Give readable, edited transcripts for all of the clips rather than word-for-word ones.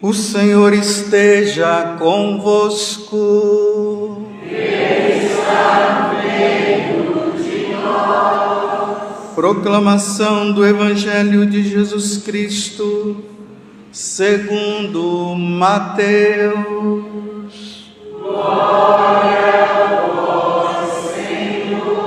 O Senhor esteja convosco. Ele está no meio de nós. Proclamação do Evangelho de Jesus Cristo, segundo Mateus. Glória a vós, Senhor.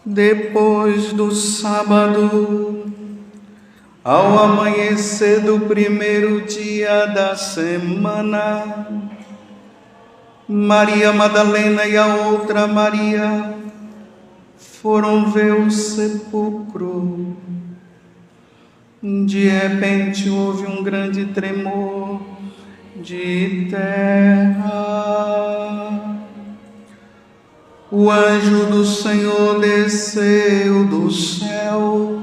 Depois do sábado, ao amanhecer do primeiro dia da semana, Maria Madalena e a outra Maria foram ver o sepulcro. De repente houve um grande tremor de terra. O anjo do Senhor desceu do céu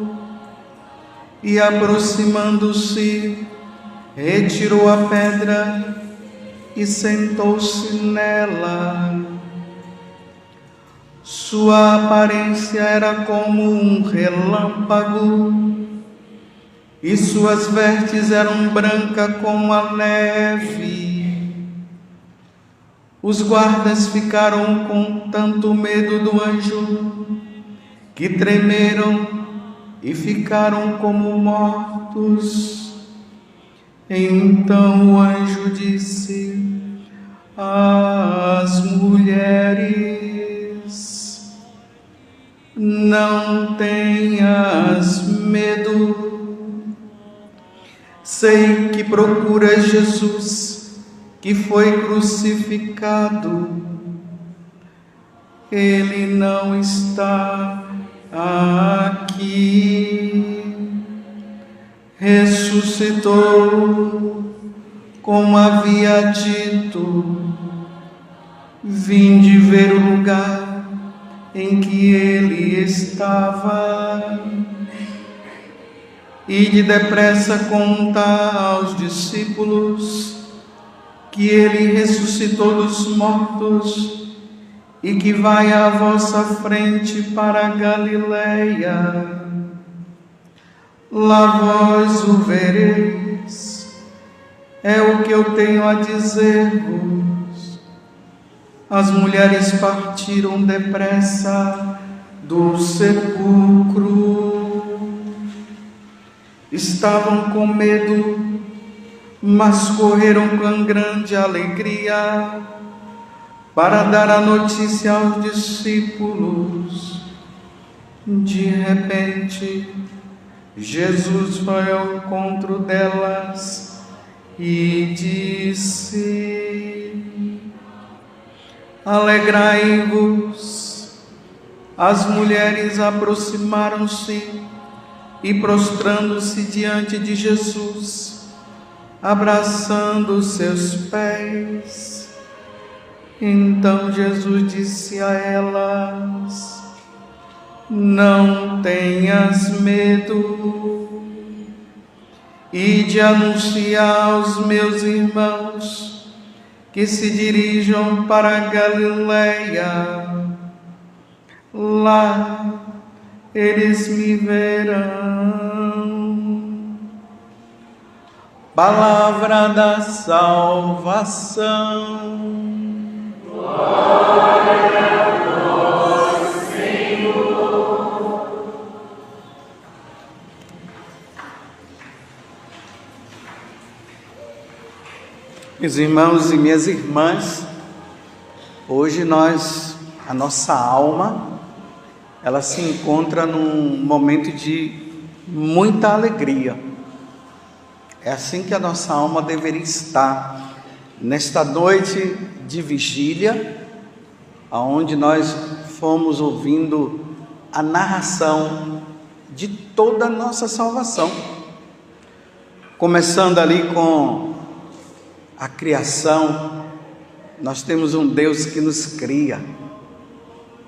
e, aproximando-se, retirou a pedra e sentou-se nela. Sua aparência era como um relâmpago e suas vestes eram brancas como a neve. Os guardas ficaram com tanto medo do anjo que tremeram e ficaram como mortos. Então o anjo disse às mulheres: não tenhas medo. Sei que procuras Jesus, que foi crucificado. Ele não está aqui. Ressuscitou, como havia dito. Vinde ver o lugar em que ele estava. Ide depressa contar aos discípulos que ele ressuscitou dos mortos e que vai à vossa frente para a Galileia. Lá vós o vereis. É o que eu tenho a dizer-vos. As mulheres partiram depressa do sepulcro. Estavam com medo, mas correram com grande alegria para dar a notícia aos discípulos. De repente, Jesus foi ao encontro delas e disse: alegrai-vos. As mulheres aproximaram-se e, prostrando-se diante de Jesus, abraçando os seus pés. Então Jesus disse a elas: não tenhas medo. Ide anunciar aos meus irmãos que se dirijam para a Galileia. Lá eles me verão. Palavra da salvação. Glória a vós, Senhor. Meus irmãos e minhas irmãs, hoje a nossa alma, ela se encontra num momento de muita alegria. É assim que a nossa alma deveria estar nesta noite de vigília, aonde nós fomos ouvindo a narração de toda a nossa salvação, começando ali com a criação, Nós temos um Deus que nos cria.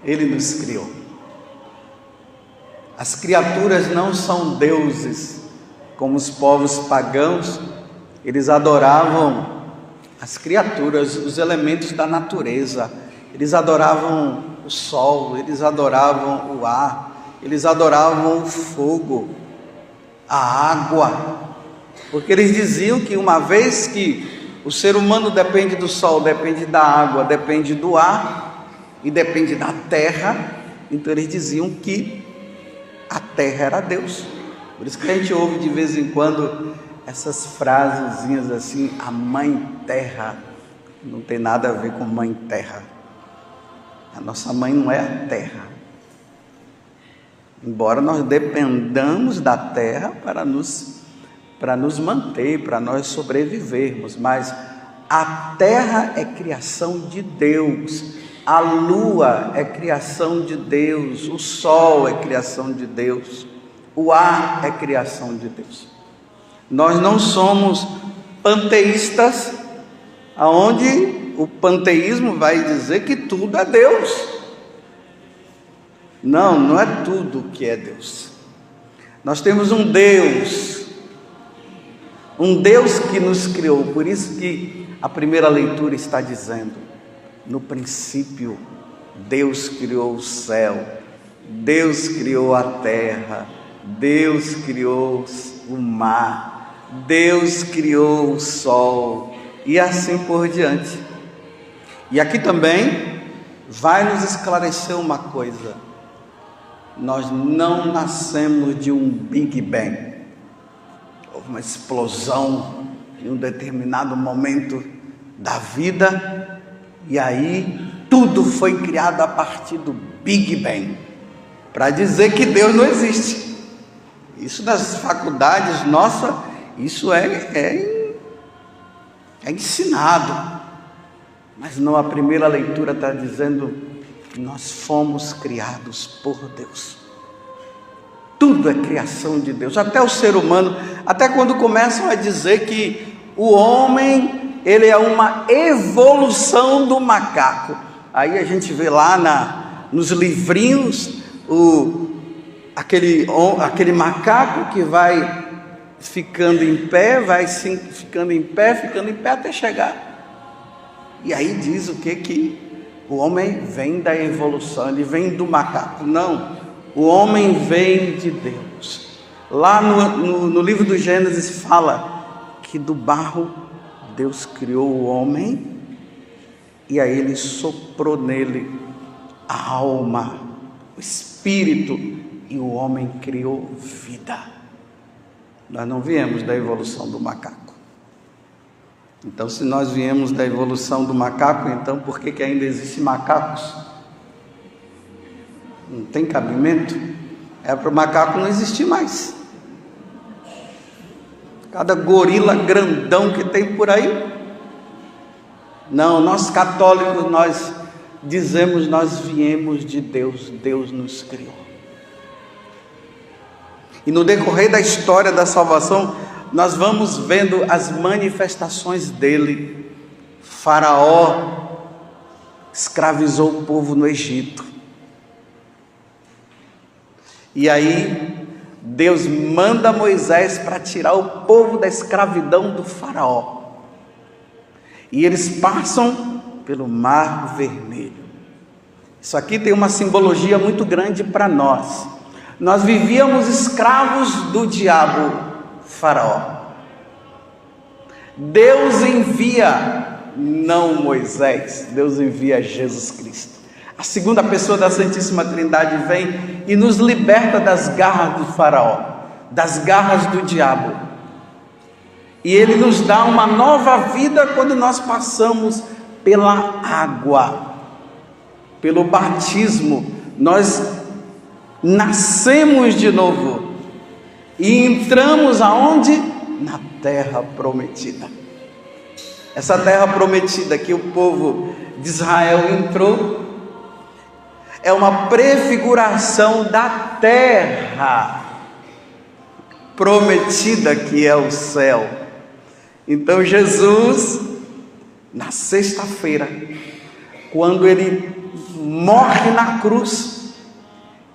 Ele nos criou. As criaturas não são deuses, como os povos pagãos. Eles adoravam as criaturas, os elementos da natureza. Eles adoravam o sol, eles adoravam o ar, eles adoravam o fogo, a água. Porque eles diziam que uma vez que o ser humano depende do sol, depende da água, depende do ar e depende da terra, então eles diziam que a terra era Deus. Por isso que a gente ouve de vez em quando essas frasezinhas assim, a mãe terra. Não tem nada a ver com mãe terra. A nossa mãe não é a terra. Embora nós dependamos da terra para nos manter, para nós sobrevivermos, mas a terra é criação de Deus, a lua é criação de Deus, o sol é criação de Deus, o ar é criação de Deus. Nós não somos panteístas, aonde o panteísmo vai dizer que tudo é Deus. Não, não é tudo que é Deus. Nós temos um Deus que nos criou. Por isso que a primeira leitura está dizendo: no princípio Deus criou o céu, Deus criou a terra, Deus criou o mar, Deus criou o sol, e assim por diante. E aqui também vai nos esclarecer uma coisa: nós não nascemos de um Big Bang. Houve uma explosão em um determinado momento da vida, e aí tudo foi criado a partir do Big Bang, para dizer que Deus não existe. Isso nas faculdades, nossa, isso é ensinado, mas não, a primeira leitura está dizendo que nós fomos criados por Deus. Tudo é criação de Deus, até o ser humano. Até quando começam a dizer que o homem, ele é uma evolução do macaco, aí a gente vê lá nos livrinhos aquele macaco que vai ficando em pé, ficando em pé até chegar. E aí diz o que? Que o homem vem da evolução, ele vem do macaco. Não, o homem vem de Deus. Lá no livro do Gênesis fala que do barro Deus criou o homem, e aí ele soprou nele a alma, o espírito, e o homem criou vida. Nós não viemos da evolução do macaco. Então, se nós viemos da evolução do macaco, então por que ainda existem macacos? Não tem cabimento? É para o macaco não existir mais. Cada gorila grandão que tem por aí. Não, nós católicos, nós dizemos, nós viemos de Deus, Deus nos criou. E no decorrer da história da salvação, nós vamos vendo as manifestações dele. Faraó escravizou o povo no Egito. E aí Deus manda Moisés para tirar o povo da escravidão do Faraó. E eles passam pelo Mar Vermelho. Isso aqui tem uma simbologia muito grande para nós. Nós vivíamos escravos do diabo, Faraó. Deus envia, não Moisés, Deus envia Jesus Cristo. A segunda pessoa da Santíssima Trindade vem e nos liberta das garras do Faraó, das garras do diabo. E ele nos dá uma nova vida quando nós passamos pela água, pelo batismo. Nós nascemos de novo e entramos aonde? Na terra prometida. Essa terra prometida que o povo de Israel entrou é uma prefiguração da terra prometida, que é o céu. Então Jesus na sexta-feira, quando ele morre na cruz,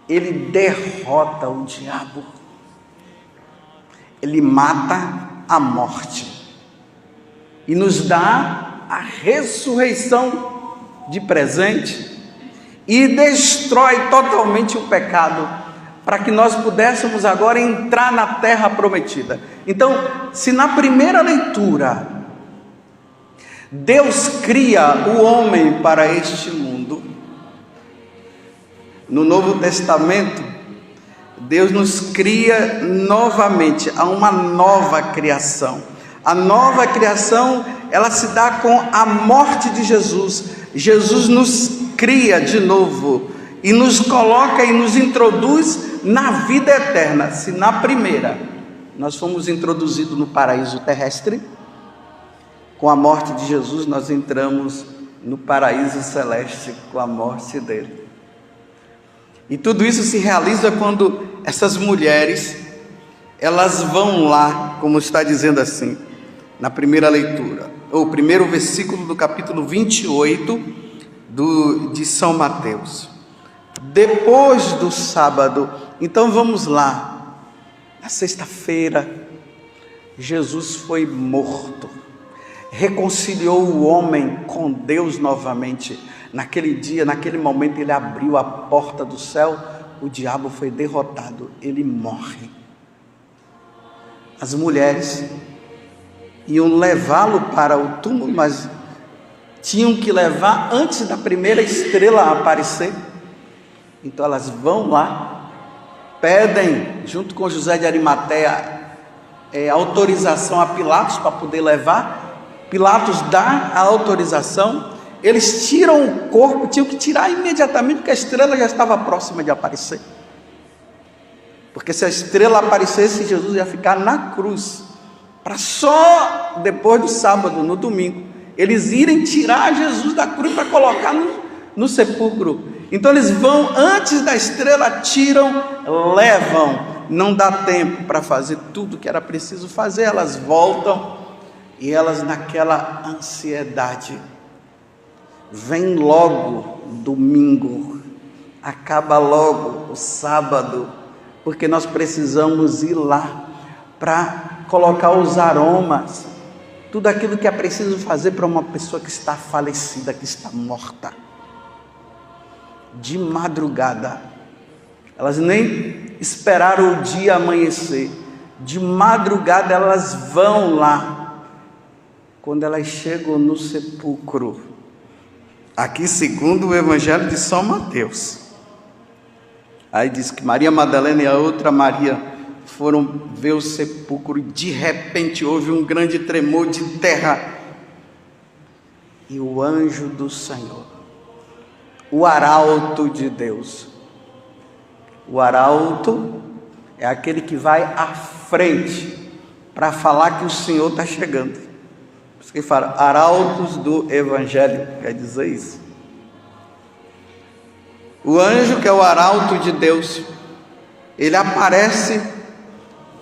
ele derrota o diabo, ele mata a morte e nos dá a ressurreição de presente e destrói totalmente o pecado, para que nós pudéssemos agora entrar na terra prometida. Então, se na primeira leitura Deus cria o homem para este mundo, no Novo Testamento Deus nos cria novamente a uma nova criação. A nova criação, ela se dá com a morte de Jesus. Jesus nos cria de novo e nos coloca e nos introduz na vida eterna. Se na primeira nós fomos introduzidos no paraíso terrestre, com a morte de Jesus nós entramos no paraíso celeste com a morte dele. E tudo isso se realiza quando essas mulheres, elas vão lá, como está dizendo assim, na primeira leitura, ou primeiro versículo do capítulo 28 de São Mateus. Depois do sábado, então vamos lá, na sexta-feira, Jesus foi morto, reconciliou o homem com Deus novamente. Naquele dia, naquele momento, ele abriu a porta do céu, o diabo foi derrotado, ele morre. As mulheres iam levá-lo para o túmulo, mas tinham que levar antes da primeira estrela aparecer. Então elas vão lá, pedem, junto com José de Arimateia, autorização a Pilatos para poder levar. Pilatos dá a autorização. Eles tiram o corpo, tinham que tirar imediatamente, porque a estrela já estava próxima de aparecer. Porque se a estrela aparecesse, Jesus ia ficar na cruz, para só depois do sábado, no domingo, eles irem tirar Jesus da cruz para colocar no sepulcro. Então eles vão antes da estrela, tiram, levam. Não dá tempo para fazer tudo que era preciso fazer. Elas voltam e elas, naquela ansiedade, vem logo domingo, acaba logo o sábado, porque nós precisamos ir lá para colocar os aromas, tudo aquilo que é preciso fazer para uma pessoa que está falecida, que está morta. De madrugada, elas nem esperaram o dia amanhecer, de madrugada elas vão lá. Quando elas chegam no sepulcro, aqui segundo o Evangelho de São Mateus, aí diz que Maria Madalena e a outra Maria foram ver o sepulcro, e de repente houve um grande tremor de terra, e o anjo do Senhor, o arauto de Deus, o arauto é aquele que vai à frente para falar que o Senhor está chegando. Que fala, arautos do Evangelho, quer dizer isso. O anjo, que é o arauto de Deus, ele aparece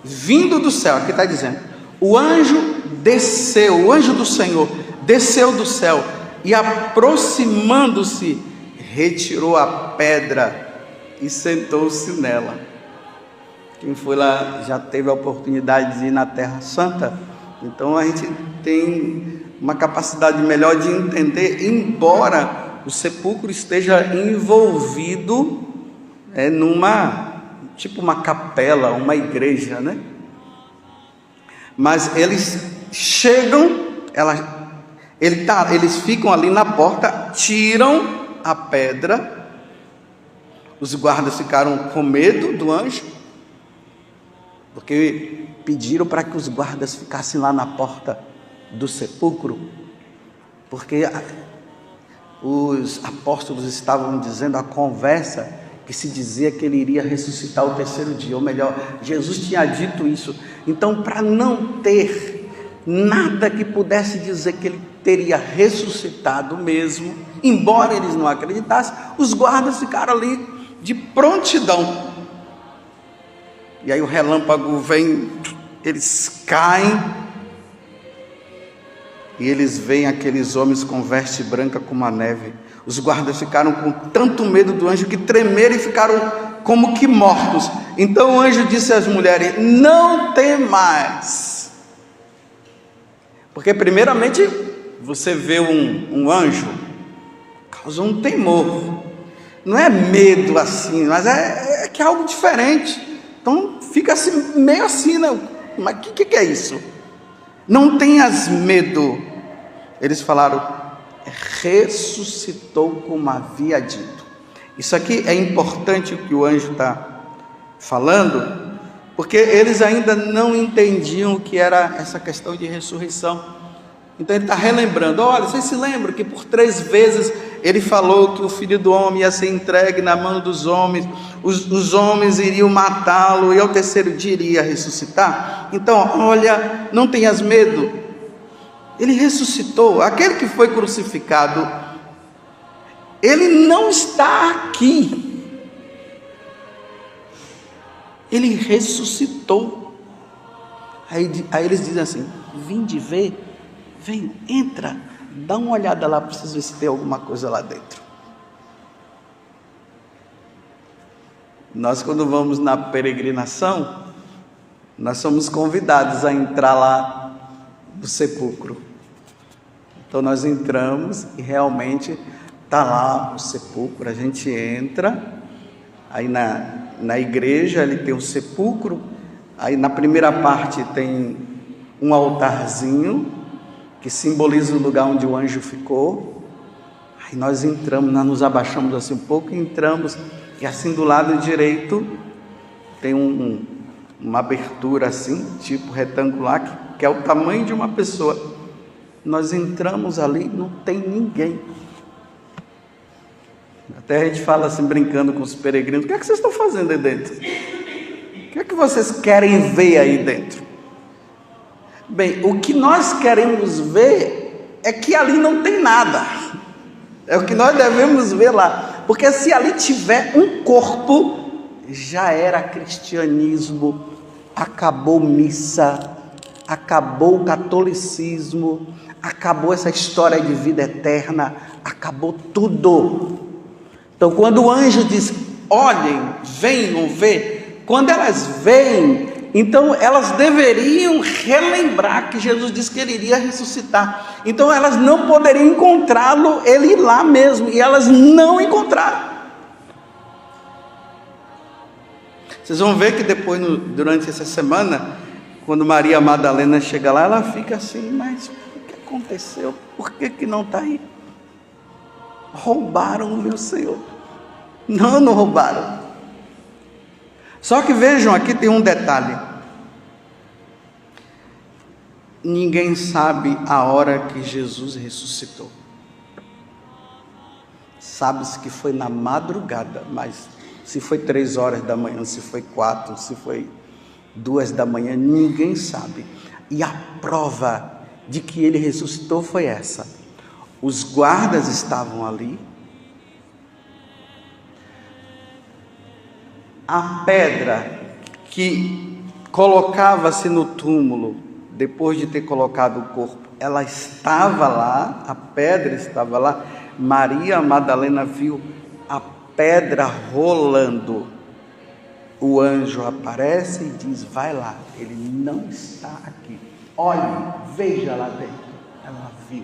vindo do céu. Aqui está dizendo, o anjo desceu, o anjo do Senhor desceu do céu e, aproximando-se, retirou a pedra e sentou-se nela. Quem foi lá já teve a oportunidade de ir na Terra Santa, então a gente tem uma capacidade melhor de entender, embora o sepulcro esteja envolvido tipo uma capela, uma igreja, né? Mas eles chegam, eles ficam ali na porta, tiram a pedra, os guardas ficaram com medo do anjo, porque pediram para que os guardas ficassem lá na porta do sepulcro, porque os apóstolos estavam dizendo a conversa que se dizia que ele iria ressuscitar o terceiro dia, ou melhor, Jesus tinha dito isso. Então, para não ter nada que pudesse dizer que ele teria ressuscitado mesmo, embora eles não acreditassem, os guardas ficaram ali de prontidão. E aí o relâmpago vem, eles caem e eles veem aqueles homens com veste branca como a neve. Os guardas ficaram com tanto medo do anjo que tremeram e ficaram como que mortos. Então o anjo disse às mulheres: não temais. Porque primeiramente você vê um anjo, causa um temor. Não é medo assim, mas é que é algo diferente. Então fica assim, meio assim, né? Mas o que é isso? Não tenhas medo. Eles falaram: ressuscitou como havia dito. Isso aqui é importante o que o anjo está falando, porque eles ainda não entendiam o que era essa questão de ressurreição. Então ele está relembrando: olha, vocês se lembram que por 3 vezes ele falou que o Filho do Homem ia ser entregue na mão dos homens, os homens iriam matá-lo e ao 3º dia iria ressuscitar? Então, olha, não tenhas medo. Ele ressuscitou. Aquele que foi crucificado, ele não está aqui. Ele ressuscitou. Aí eles dizem assim: vinde ver, vem, entra, dá uma olhada lá, preciso ver se tem alguma coisa lá dentro. Nós, quando vamos na peregrinação, nós somos convidados a entrar lá do sepulcro. Então nós entramos e realmente está lá o sepulcro. A gente entra, aí na igreja ele tem um sepulcro, aí na primeira parte tem um altarzinho que simboliza o lugar onde o anjo ficou. Aí nós entramos, nós nos abaixamos assim um pouco e entramos, e assim do lado direito tem uma abertura assim, tipo retangular, que é o tamanho de uma pessoa. Nós entramos ali, não tem ninguém. Até a gente fala assim, brincando com os peregrinos: o que é que vocês estão fazendo aí dentro? O que é que vocês querem ver aí dentro? Bem, o que nós queremos ver é que ali não tem nada. É o que nós devemos ver lá. Porque se ali tiver um corpo, já era cristianismo, acabou missa, acabou o catolicismo, acabou essa história de vida eterna, acabou tudo. Então quando o anjo diz: olhem, venham ver, quando elas veem, então elas deveriam relembrar que Jesus disse que ele iria ressuscitar. Então elas não poderiam encontrá-lo, ele lá mesmo, e elas não encontraram. Vocês vão ver que depois, durante essa semana, quando Maria Madalena chega lá, ela fica assim: mas o que aconteceu? Por que não está aí? Roubaram o meu Senhor. Não roubaram. Só que vejam, aqui tem um detalhe: ninguém sabe a hora que Jesus ressuscitou. Sabe-se que foi na madrugada, mas se foi 3 horas da manhã, se foi 4, se foi 2 da manhã, ninguém sabe. E a prova de que ele ressuscitou foi essa: os guardas estavam ali, a pedra que colocava-se no túmulo, depois de ter colocado o corpo, ela estava lá, a pedra estava lá. Maria Madalena viu a pedra rolando. O anjo aparece e diz: vai lá, ele não está aqui. Olhe, veja lá dentro. Ela viu.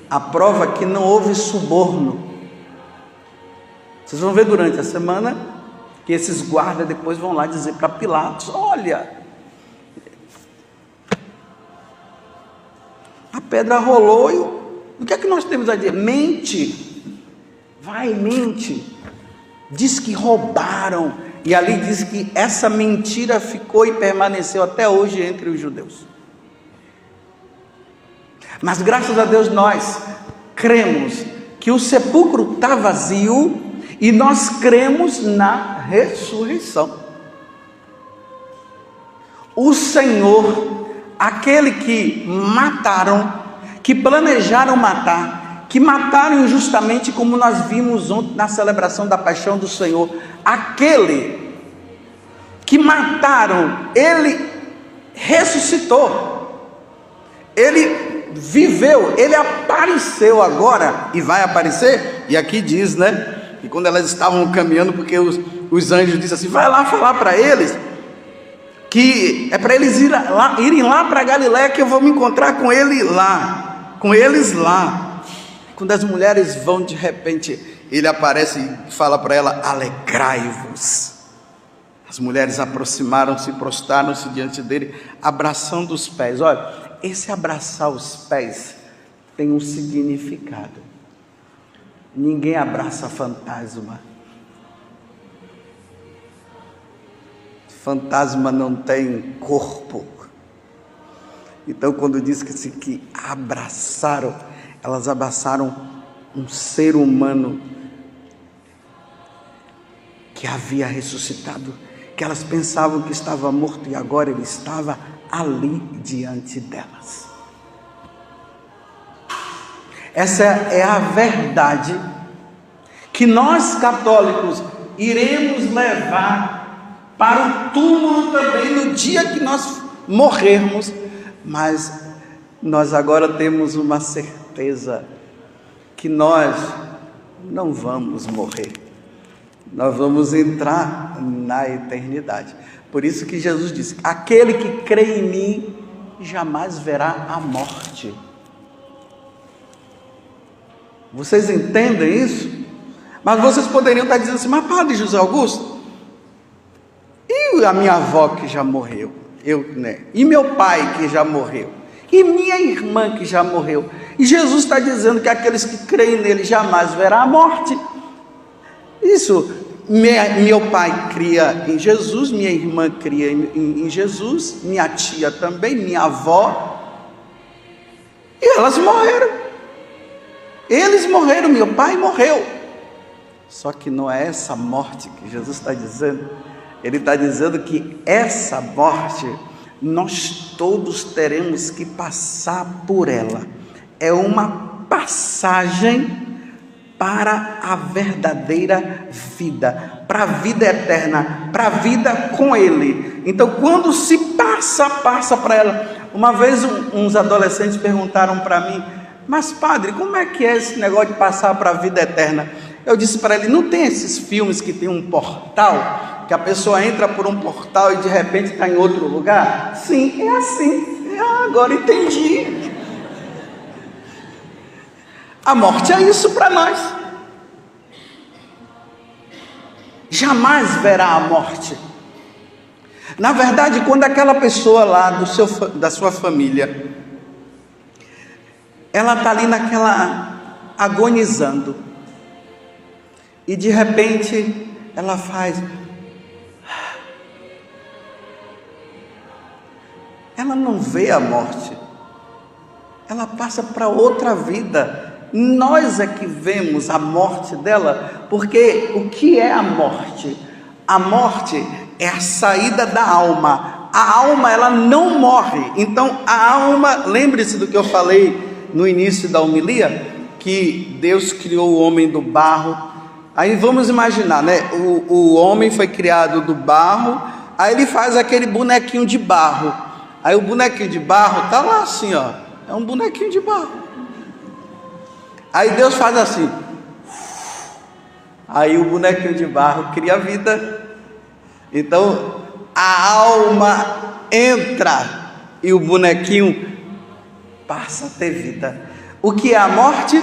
A prova que não houve suborno. Vocês vão ver durante a semana que esses guardas depois vão lá dizer para Pilatos: olha, a pedra rolou e o que é que nós temos a dizer? Mente, vai, mente. Diz que roubaram, e ali diz que essa mentira ficou e permaneceu até hoje entre os judeus. Mas graças a Deus nós cremos que o sepulcro está vazio, e nós cremos na ressurreição. O Senhor, aquele que mataram, que planejaram matar, que mataram injustamente, como nós vimos ontem na celebração da paixão do Senhor, aquele que mataram, ele ressuscitou, ele viveu, ele apareceu agora e vai aparecer. E aqui diz, né, que quando elas estavam caminhando, porque os anjos disseram assim: vai lá falar para eles que é para eles irem lá para Galiléia, que eu vou me encontrar com eles lá. Quando as mulheres vão, de repente ele aparece e fala para ela: alegrai-vos. As mulheres aproximaram-se, prostraram-se diante dele, abraçando os pés. Olha, esse abraçar os pés tem um significado. Ninguém abraça fantasma. Fantasma não tem corpo. Então, quando diz que abraçaram, elas abraçaram um ser humano que havia ressuscitado, que elas pensavam que estava morto e agora ele estava ali diante delas. Essa é a verdade que nós católicos iremos levar para o túmulo também no dia que nós morrermos, mas nós agora temos uma certeza que nós não vamos morrer, nós vamos entrar na eternidade. Por isso que Jesus disse: aquele que crê em mim jamais verá a morte. Vocês entendem isso? Mas vocês poderiam estar dizendo assim: mas Padre José Augusto, e a minha avó que já morreu, e meu pai que já morreu, e minha irmã que já morreu, e Jesus está dizendo que aqueles que creem nele jamais verá a morte. Isso, meu pai cria em Jesus, minha irmã cria em Jesus, minha tia também, minha avó, e elas morreram. Eles morreram, meu pai morreu. Só que não é essa morte que Jesus está dizendo. Ele está dizendo que essa morte, nós todos teremos que passar por ela. É uma passagem para a verdadeira vida, para a vida eterna, para a vida com Ele. Então, quando se passa para ela. Uma vez uns adolescentes perguntaram para mim: mas padre, como é que é esse negócio de passar para a vida eterna? Eu disse para ele: não tem esses filmes que tem um portal, que a pessoa entra por um portal e de repente está em outro lugar? Sim, é assim. Agora entendi. A morte é isso para nós. Jamais verá a morte. Na verdade, quando aquela pessoa lá da sua família, ela está ali naquela agonizando, e de repente ela faz, ela não vê a morte, ela passa para outra vida. Nós é que vemos a morte dela, porque o que é a morte? A morte é a saída da alma. A alma, ela não morre. Então a alma, lembre-se do que eu falei no início da homilia, que Deus criou o homem do barro. Aí vamos imaginar, né? O homem foi criado do barro, aí ele faz aquele bonequinho de barro. Aí o bonequinho de barro está lá assim, ó, é um bonequinho de barro. Aí Deus faz assim, aí o bonequinho de barro cria vida. Então a alma entra e o bonequinho passa a ter vida. O que é a morte?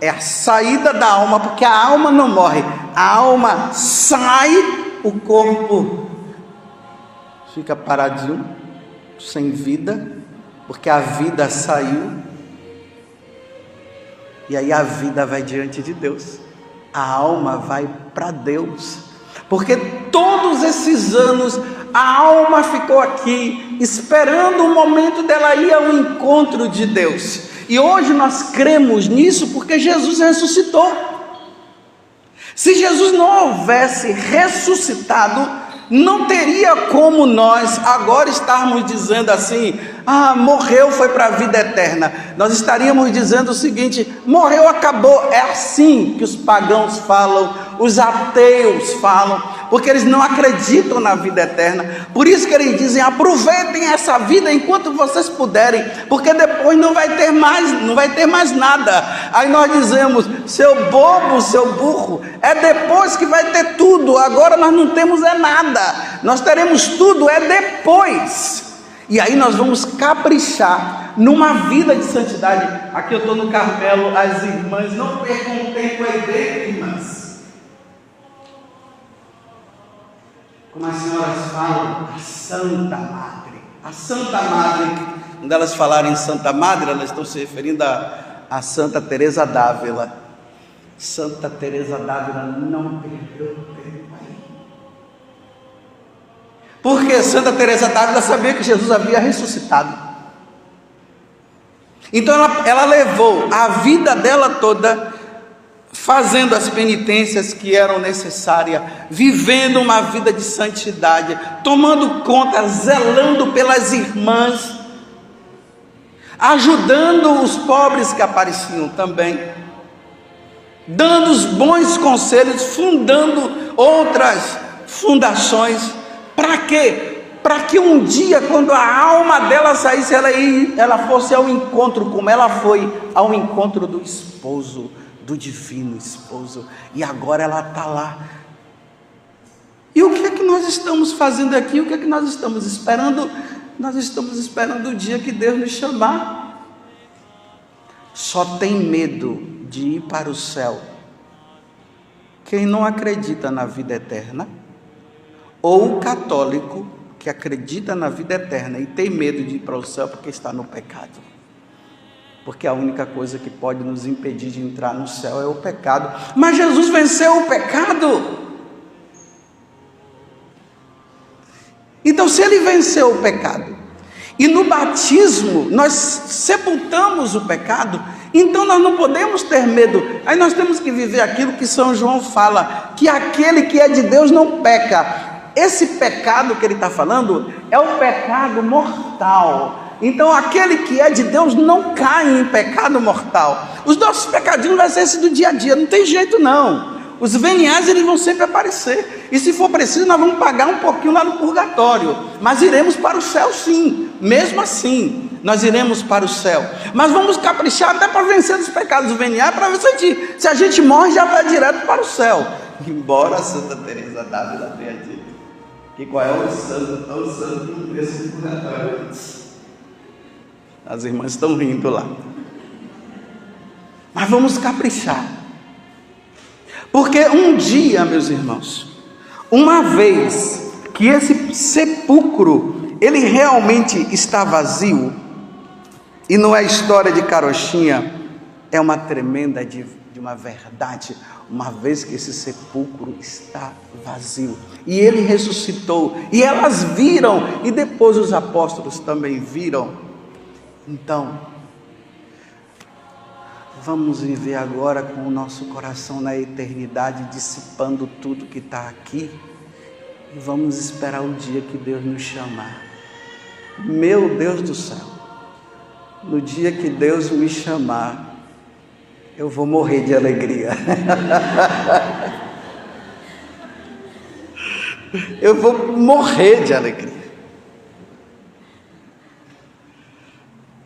É a saída da alma, porque a alma não morre. A alma sai, o corpo fica paradinho, sem vida, porque a vida saiu. E aí a vida vai diante de Deus, a alma vai para Deus, porque todos esses anos a alma ficou aqui esperando o momento dela ir ao encontro de Deus. E hoje nós cremos nisso porque Jesus ressuscitou. Se Jesus não houvesse ressuscitado, não teria como nós agora estarmos dizendo assim: morreu, foi para a vida eterna. Nós estaríamos dizendo o seguinte: morreu, acabou. É assim que os pagãos falam, os ateus falam, porque eles não acreditam na vida eterna. Por isso que eles dizem: aproveitem essa vida enquanto vocês puderem, porque depois não vai ter mais nada. Aí nós dizemos: seu bobo, seu burro, é depois que vai ter tudo, agora nós não temos nada, nós teremos tudo depois. E aí nós vamos caprichar numa vida de santidade. Aqui eu estou no Carmelo, as irmãs, não percam tempo aí dentro, irmãs. Como as senhoras falam, a Santa Madre. A Santa Madre, quando elas falarem Santa Madre, elas estão se referindo a Santa Teresa d'Ávila. Santa Teresa d'Ávila não perdeu tempo aí. Porque Santa Teresa d'Ávila sabia que Jesus havia ressuscitado. Então ela levou a vida dela toda fazendo as penitências que eram necessárias, vivendo uma vida de santidade, tomando conta, zelando pelas irmãs, ajudando os pobres que apareciam também, dando os bons conselhos, fundando outras fundações. Para quê? Para que um dia, quando a alma dela saísse, ela fosse ao encontro, como ela foi ao encontro do esposo, do divino esposo. E agora ela está lá. E o que é que nós estamos fazendo aqui? O que é que nós estamos esperando? Nós estamos esperando o dia que Deus nos chamar. Só tem medo de ir para o céu quem não acredita na vida eterna, ou o católico que acredita na vida eterna e tem medo de ir para o céu porque está no pecado. Porque a única coisa que pode nos impedir de entrar no céu é o pecado. Mas Jesus venceu o pecado. Então, se ele venceu o pecado, e no batismo nós sepultamos o pecado, então nós não podemos ter medo. Aí nós temos que viver aquilo que São João fala, que aquele que é de Deus não peca. Esse pecado que ele está falando é o pecado mortal. Então aquele que é de Deus não cai em pecado mortal. Os nossos pecadinhos vai ser esse do dia a dia, não tem jeito não. Os veniais, eles vão sempre aparecer, e se for preciso nós vamos pagar um pouquinho lá no purgatório, mas iremos para o céu sim. Mesmo assim nós iremos para o céu, mas vamos caprichar até para vencer os pecados veniais, para ver se a gente morre já vai direto para o céu. Embora Santa Teresa d'Ávila tenha dito que qual é o santo que não desce no purgatório. As irmãs estão rindo lá. Mas vamos caprichar. Porque um dia, meus irmãos, uma vez que esse sepulcro, ele realmente está vazio, e não é história de carochinha, é uma tremenda de uma verdade, uma vez que esse sepulcro está vazio, e ele ressuscitou, e elas viram, e depois os apóstolos também viram. Então, vamos viver agora com o nosso coração na eternidade, dissipando tudo que está aqui, e vamos esperar o dia que Deus nos chamar. Meu Deus do céu, no dia que Deus me chamar, eu vou morrer de alegria. Eu vou morrer de alegria.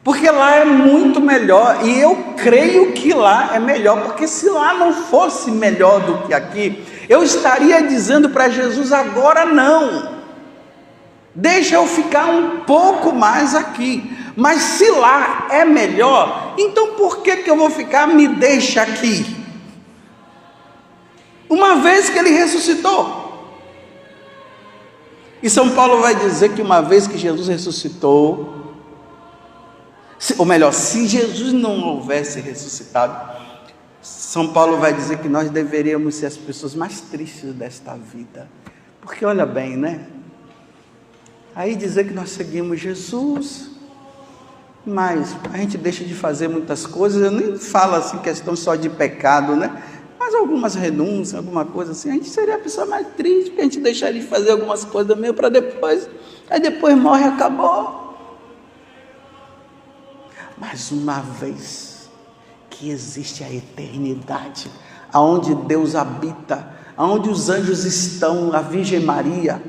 Porque lá é muito melhor, e eu creio que lá é melhor, porque se lá não fosse melhor do que aqui, eu estaria dizendo para Jesus: agora não, deixa eu ficar um pouco mais aqui. Mas se lá é melhor, então por que eu vou ficar? Me deixa aqui. Uma vez que ele ressuscitou. E São Paulo vai dizer que uma vez que Jesus ressuscitou, ou melhor, se Jesus não houvesse ressuscitado, São Paulo vai dizer que nós deveríamos ser as pessoas mais tristes desta vida. Porque olha bem, né? Aí dizer que nós seguimos Jesus, mas a gente deixa de fazer muitas coisas. Eu nem falo assim questão só de pecado, né? Mas algumas renúncias, alguma coisa assim, a gente seria a pessoa mais triste, porque a gente deixaria de fazer algumas coisas meio para depois, aí depois morre e acabou. Mas uma vez que existe a eternidade, aonde Deus habita, onde os anjos estão, a Virgem Maria,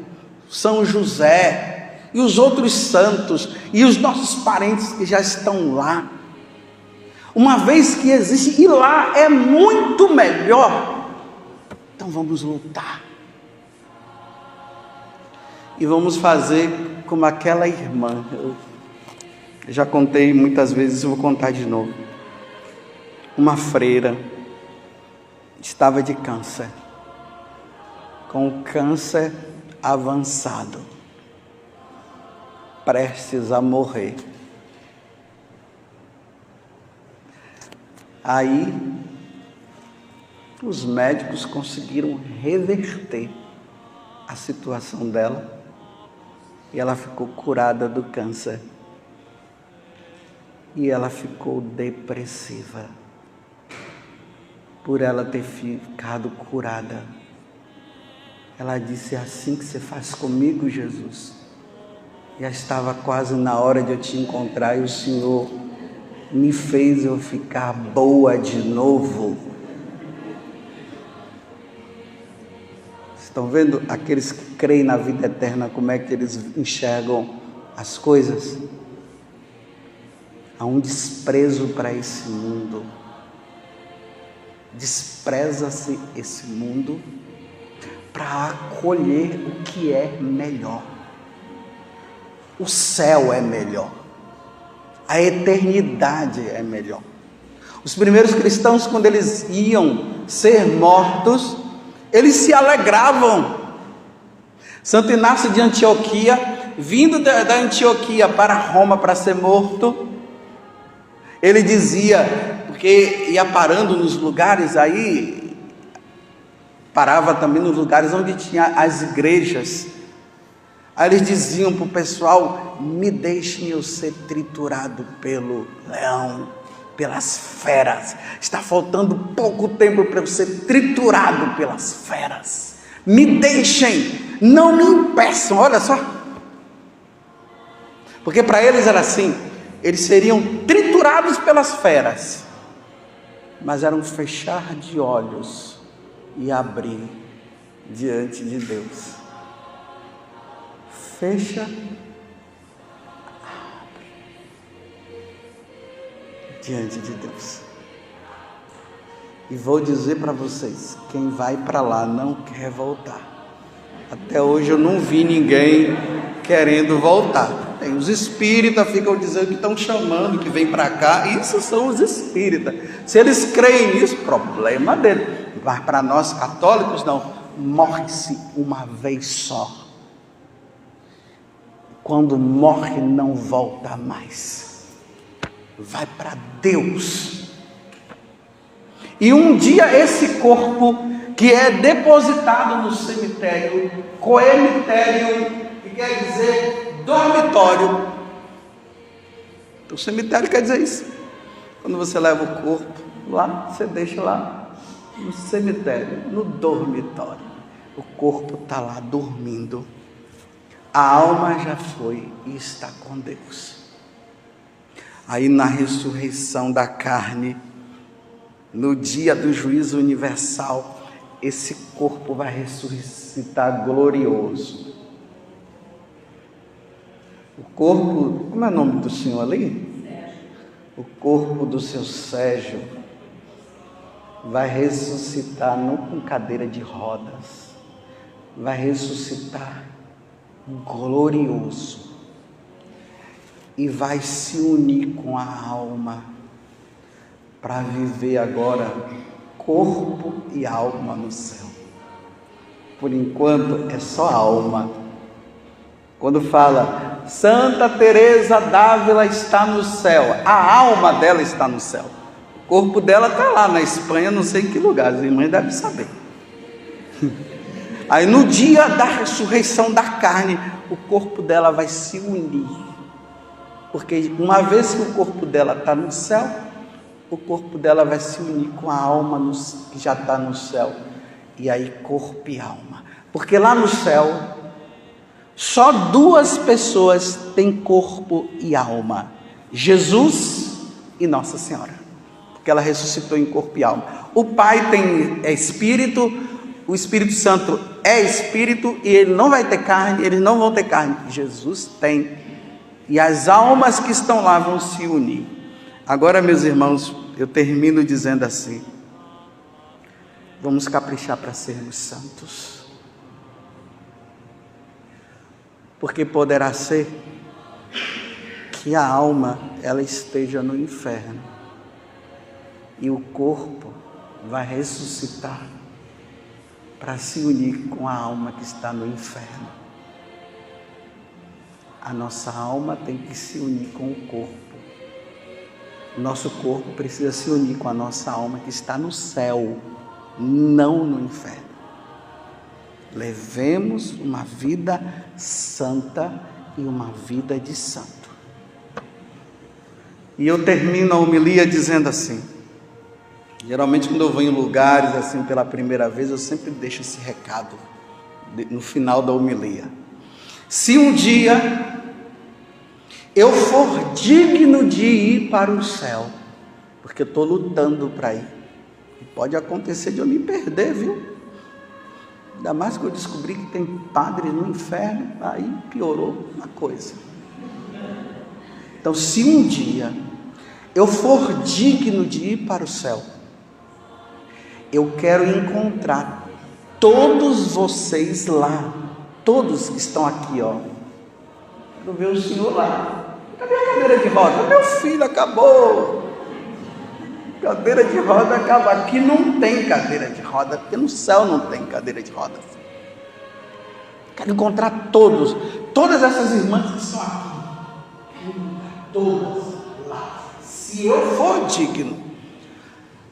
São José e os outros santos e os nossos parentes que já estão lá. Uma vez que existe, e lá é muito melhor, então vamos lutar. E vamos fazer como aquela irmã. Eu já contei muitas vezes, eu vou contar de novo. Uma freira estava de câncer, com o câncer avançado, prestes a morrer. Aí, os médicos conseguiram reverter a situação dela e ela ficou curada do câncer. E ela ficou depressiva por ela ter ficado curada. Ela disse: é assim que você faz comigo, Jesus? Já estava quase na hora de eu te encontrar e o Senhor me fez eu ficar boa de novo. Estão vendo aqueles que creem na vida eterna, como é que eles enxergam as coisas? Há um desprezo para esse mundo. Despreza-se esse mundo para acolher o que é melhor. O céu é melhor. A eternidade é melhor. Os primeiros cristãos, quando eles iam ser mortos, eles se alegravam. Santo Inácio de Antioquia, vindo da Antioquia para Roma para ser morto, ele dizia, porque ia parando nos lugares aí, parava também nos lugares onde tinha as igrejas. Aí eles diziam para o pessoal: me deixem eu ser triturado pelo leão, pelas feras. Está faltando pouco tempo para eu ser triturado pelas feras. Me deixem, não me impeçam. Olha só, porque para eles era assim: eles seriam triturados pelas feras, mas era um fechar de olhos e abrir diante de Deus. Fecha, abre diante de Deus. E vou dizer para vocês, quem vai para lá não quer voltar. Até hoje eu não vi ninguém querendo voltar. Tem os espíritas ficam dizendo que estão chamando, que vem para cá. Isso são os espíritas. Se eles creem nisso, problema dele. Mas para nós católicos não. Morre-se uma vez só. Quando morre não volta mais. Vai para Deus. E um dia esse corpo que é depositado no cemitério, coemitério, que quer dizer dormitório. O cemitério quer dizer isso. Quando você leva o corpo lá, você deixa lá no cemitério, no dormitório. O corpo está lá dormindo. A alma já foi e está com Deus. Aí na ressurreição da carne, no dia do juízo universal, esse corpo vai ressuscitar glorioso. O corpo, como é o nome do senhor ali? O corpo do seu Sérgio vai ressuscitar não com cadeira de rodas, vai ressuscitar glorioso e vai se unir com a alma para viver agora corpo e alma no céu. Por enquanto é só alma. Quando fala Santa Teresa d'Ávila está no céu, a alma dela está no céu. O corpo dela está lá na Espanha, não sei em que lugar, as irmãs devem saber. Aí no dia da ressurreição da carne, o corpo dela vai se unir. Porque uma vez que o corpo dela está no céu, o corpo dela vai se unir com a alma que já está no céu. E aí corpo e alma. Porque lá no céu, só duas pessoas têm corpo e alma. Jesus e Nossa Senhora. Porque ela ressuscitou em corpo e alma. O Pai é espírito, o Espírito Santo é Espírito e ele não vai ter carne, eles não vão ter carne. Jesus tem. E as almas que estão lá vão se unir. Agora, meus irmãos, eu termino dizendo assim: vamos caprichar para sermos santos. Porque poderá ser que a alma ela esteja no inferno e o corpo vai ressuscitar para se unir com a alma que está no inferno. A nossa alma tem que se unir com o corpo. Nosso corpo precisa se unir com a nossa alma que está no céu, não no inferno. Levemos uma vida santa e uma vida de santo. E eu termino a homilia dizendo assim, geralmente quando eu vou em lugares assim pela primeira vez, eu sempre deixo esse recado no final da homilia. Se um dia eu for digno de ir para o céu, porque eu estou lutando para ir, e pode acontecer de eu me perder, viu? Ainda mais que eu descobri que tem padre no inferno, aí piorou a coisa. Então, se um dia eu for digno de ir para o céu, eu quero encontrar todos vocês lá, todos que estão aqui, ó. Quero ver o senhor lá. Cadê a cadeira de roda? Meu filho, acabou. Cadeira de roda acaba. Aqui não tem cadeira de roda, porque no céu não tem cadeira de roda. Quero encontrar todas essas irmãs que estão aqui. Quero encontrar todas lá, se eu for digno.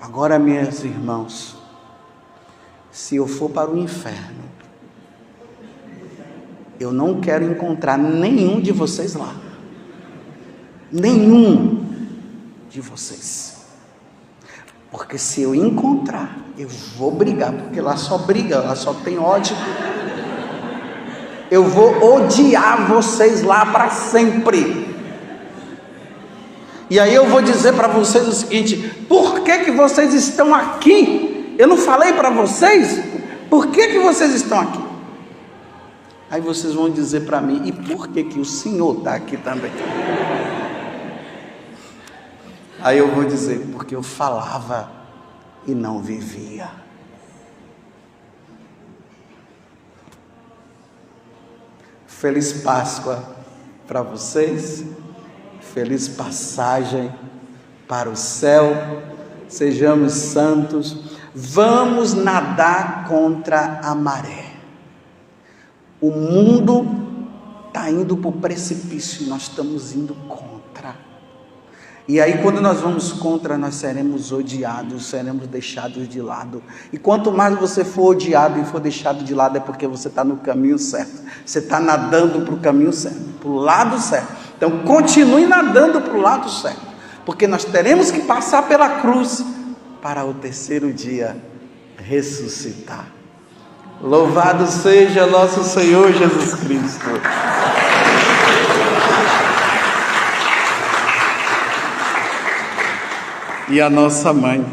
Agora, meus irmãos, se eu for para o inferno, eu não quero encontrar nenhum de vocês lá. Nenhum de vocês. Porque se eu encontrar, eu vou brigar, porque lá só briga, lá só tem ódio. Eu vou odiar vocês lá para sempre. E aí eu vou dizer para vocês o seguinte: por que vocês estão aqui? Eu não falei para vocês? Por que vocês estão aqui? Aí vocês vão dizer para mim: e por que o Senhor está aqui também? Aí eu vou dizer: porque eu falava e não vivia. Feliz Páscoa para vocês, feliz passagem para o céu, sejamos santos, vamos nadar contra a maré. O mundo está indo para o precipício e nós estamos indo contra. E aí quando nós vamos contra, nós seremos odiados, seremos deixados de lado. E quanto mais você for odiado e for deixado de lado, é porque você está no caminho certo. Você está nadando para o caminho certo, para o lado certo. Então continue nadando para o lado certo, porque nós teremos que passar pela cruz para o terceiro dia ressuscitar. Louvado seja nosso Senhor Jesus Cristo. E a nossa mãe,